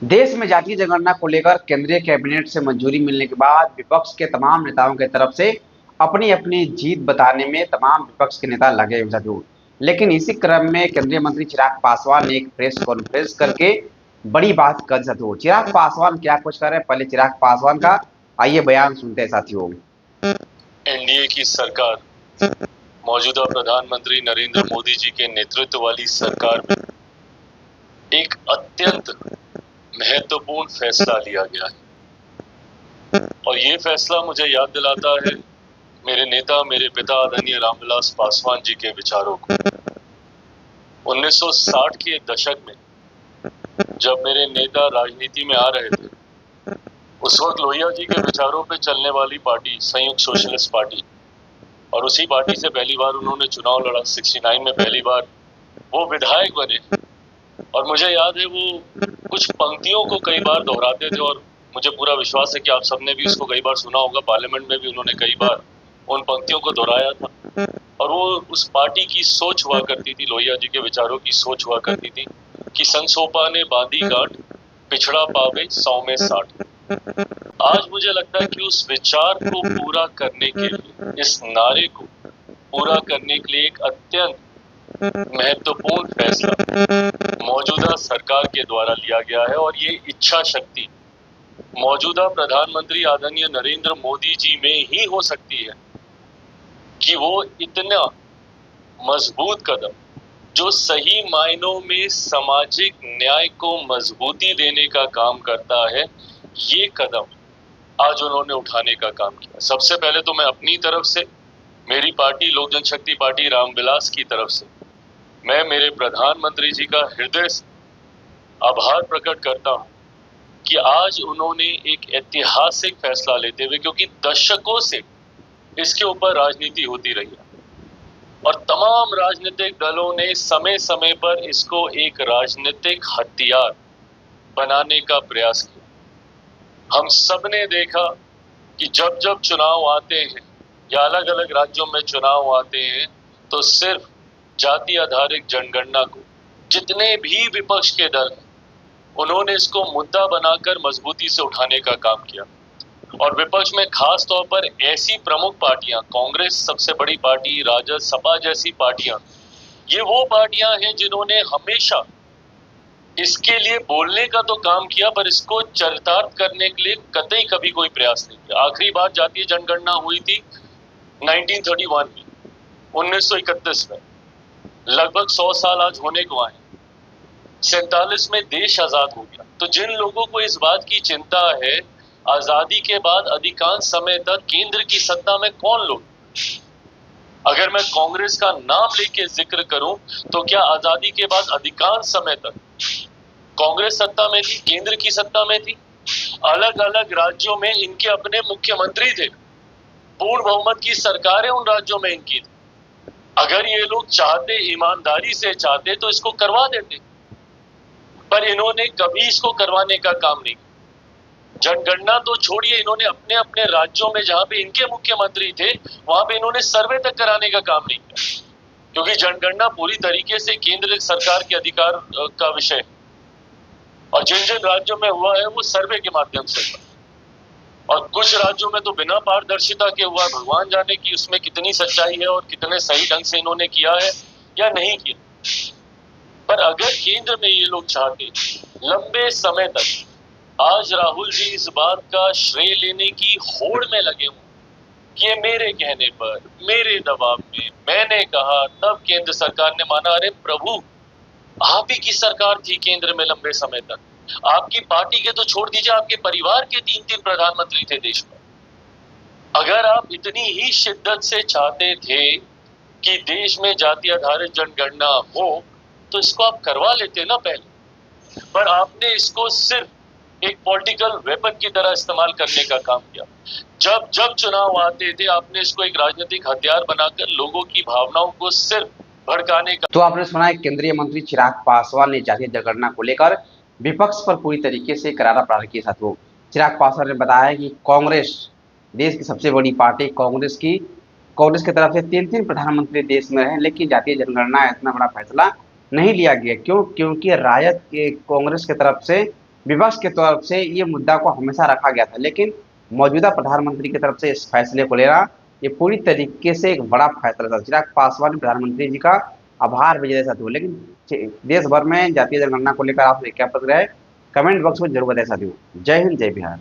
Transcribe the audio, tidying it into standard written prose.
देश में जातीय जनगणना को लेकर केंद्रीय कैबिनेट से मंजूरी मिलने के बाद विपक्ष के तमाम नेताओं की तरफ से अपनी अपनी जीत बताने में तमाम विपक्ष के नेता लगे हुए थे। लेकिन इसी क्रम में केंद्रीय मंत्री चिराग पासवान ने एक प्रेस कॉन्फ्रेंस करके बड़ी बात कर दी। चिराग पासवान क्या कुछ कर रहे हैं, पहले चिराग पासवान का आइए बयान सुनते हैं साथियों। एनडीए की सरकार, मौजूदा प्रधानमंत्री नरेंद्र मोदी जी के नेतृत्व वाली सरकार में एक अत्यंत महत्वपूर्ण फैसला लिया गया है और ये फैसला मुझे याद दिलाता है मेरे नेता, मेरे पिता आदरणीय रामविलास पासवान जी के विचारों को। 1960 के दशक में जब मेरे नेता राजनीति में आ रहे थे, उस वक्त लोहिया जी के विचारों पे चलने वाली पार्टी संयुक्त सोशलिस्ट पार्टी, और उसी पार्टी से पहली बार उन्होंने चुनाव लड़ा। 69 में पहली बार वो विधायक बने और मुझे याद है वो कुछ पंक्तियों को कई बार दोहराते थे और मुझे पूरा विश्वास है कि आप सबने भी उसको कई बार सुना होगा। पार्लियामेंट में भी उन्होंने कई बार उन पंक्तियों को दोहराया था और वो उस पार्टी की सोच हुआ करती थी, लोहिया जी के विचारों की सोच हुआ करती थी कि संसोपा ने बांधी गांठ, पिछड़ा पावे 100 में 60। आज मुझे लगता है कि उस विचार को पूरा करने के लिए, इस नारे को पूरा करने के लिए एक अत्यंत महत्वपूर्ण फैसला मौजूदा सरकार के द्वारा लिया गया है और ये इच्छा शक्ति मौजूदा प्रधानमंत्री आदरणीय नरेंद्र मोदी जी में ही हो सकती है कि वो इतना मजबूत कदम, जो सही मायनों में सामाजिक न्याय को मजबूती देने का काम करता है, ये कदम आज उन्होंने उठाने का काम किया। सबसे पहले तो मैं अपनी तरफ से, मेरी पार्टी लोक जनशक्ति पार्टी रामविलास की तरफ से, मैं मेरे प्रधानमंत्री जी का हृदय से आभार प्रकट करता हूं कि आज उन्होंने एक ऐतिहासिक फैसला लेते हुए, क्योंकि दशकों से इसके ऊपर राजनीति होती रही है और तमाम राजनीतिक दलों ने समय समय पर इसको एक राजनीतिक हथियार बनाने का प्रयास किया। हम सब ने देखा कि जब जब चुनाव आते हैं या अलग अलग राज्यों में चुनाव आते हैं तो सिर्फ जाति आधारित जनगणना को जितने भी विपक्ष के दल हैं, उन्होंने इसको मुद्दा बनाकर मजबूती से उठाने का काम किया। और विपक्ष में खास तौर पर ऐसी प्रमुख पार्टियां, कांग्रेस सबसे बड़ी पार्टी, राजद, सपा जैसी पार्टियां, ये वो पार्टियां हैं जिन्होंने हमेशा इसके लिए बोलने का तो काम किया, पर इसको चरितार्थ करने के लिए कतई कभी कोई प्रयास नहीं किया। आखिरी बार जातीय जनगणना हुई थी 1931 में, 1931 में, लगभग 100 साल आज होने को आए। 47 में देश आजाद हो गया। तो जिन लोगों को इस बात की चिंता है, आजादी के बाद अधिकांश समय तक केंद्र की सत्ता में कौन लोग, अगर मैं कांग्रेस का नाम लेके जिक्र करूं तो क्या आजादी के बाद अधिकांश समय तक कांग्रेस सत्ता में थी, केंद्र की सत्ता में थी? अलग अलग राज्यों में इनके अपने मुख्यमंत्री थे, पूर्ण बहुमत की सरकारें उन राज्यों में इनकी थी। अगर ये लोग चाहते, ईमानदारी से चाहते, तो इसको करवा देते, पर इन्होंने कभी इसको करवाने का काम नहीं किया। जनगणना तो छोड़िए, इन्होंने अपने अपने राज्यों में जहां पे इनके मुख्यमंत्री थे, वहां पे इन्होंने सर्वे तक कराने का काम नहीं किया, क्योंकि जनगणना पूरी तरीके से केंद्र सरकार के अधिकार का विषय है और जिन जिन राज्यों में हुआ है वो सर्वे के माध्यम से हुआ और कुछ राज्यों में तो बिना पारदर्शिता के हुआ। भगवान जाने कि उसमें कितनी सच्चाई है और कितने सही ढंग से इन्होंने किया है या नहीं किया। पर अगर केंद्र में ये लोग चाहते लंबे समय तक, आज राहुल जी इस बात का श्रेय लेने की होड़ में लगे हुए कि ये मेरे कहने पर, मेरे दबाव में मैंने कहा, तब केंद्र सरकार ने माना। अरे प्रभु, आप ही की सरकार थी केंद्र में लंबे समय तक। आपकी पार्टी के तो छोड़ दीजिए, आपके परिवार के 3-3 प्रधानमंत्री थे देश में। अगर आप इतनी ही शिद्दत से चाहते थे कि देश में जाति आधारित जनगणना हो, तो इसको आप करवा लेते ना पहले, पर आपने इसको सिर्फ एक पॉलिटिकल वेपन की तरह इस्तेमाल करने का काम किया। जब जब चुनाव आते थे, आपने इसको एक राजनीतिक हथियार बनाकर लोगों की भावनाओं को सिर्फ भड़काने का। तो आपने सुना है केंद्रीय मंत्री चिराग पासवान ने जातीय जनगणना को लेकर विपक्ष पर पूरी तरीके से करारा प्रहार किया। साथियों, चिराग पासवान ने बताया कि कांग्रेस, देश की सबसे बड़ी पार्टी कांग्रेस की तरफ से 3-3 प्रधानमंत्री देश में रहे, लेकिन जातीय जनगणना इतना बड़ा फैसला नहीं लिया गया। क्यों? क्योंकि राजद के कांग्रेस की तरफ से विपक्ष के तरफ से ये मुद्दा को हमेशा रखा गया था, लेकिन मौजूदा प्रधानमंत्री की तरफ से इस फैसले को लेना ये पूरी तरीके से एक बड़ा फैसला था। चिराग पासवान ने प्रधानमंत्री जी का आभार भी जैसा था, लेकिन देश भर में जातीय जनगणना को लेकर आपने क्या प्रतिक्रिया है, कमेंट बॉक्स में जरूर बताएं साथियों। जय हिंद, जय बिहार।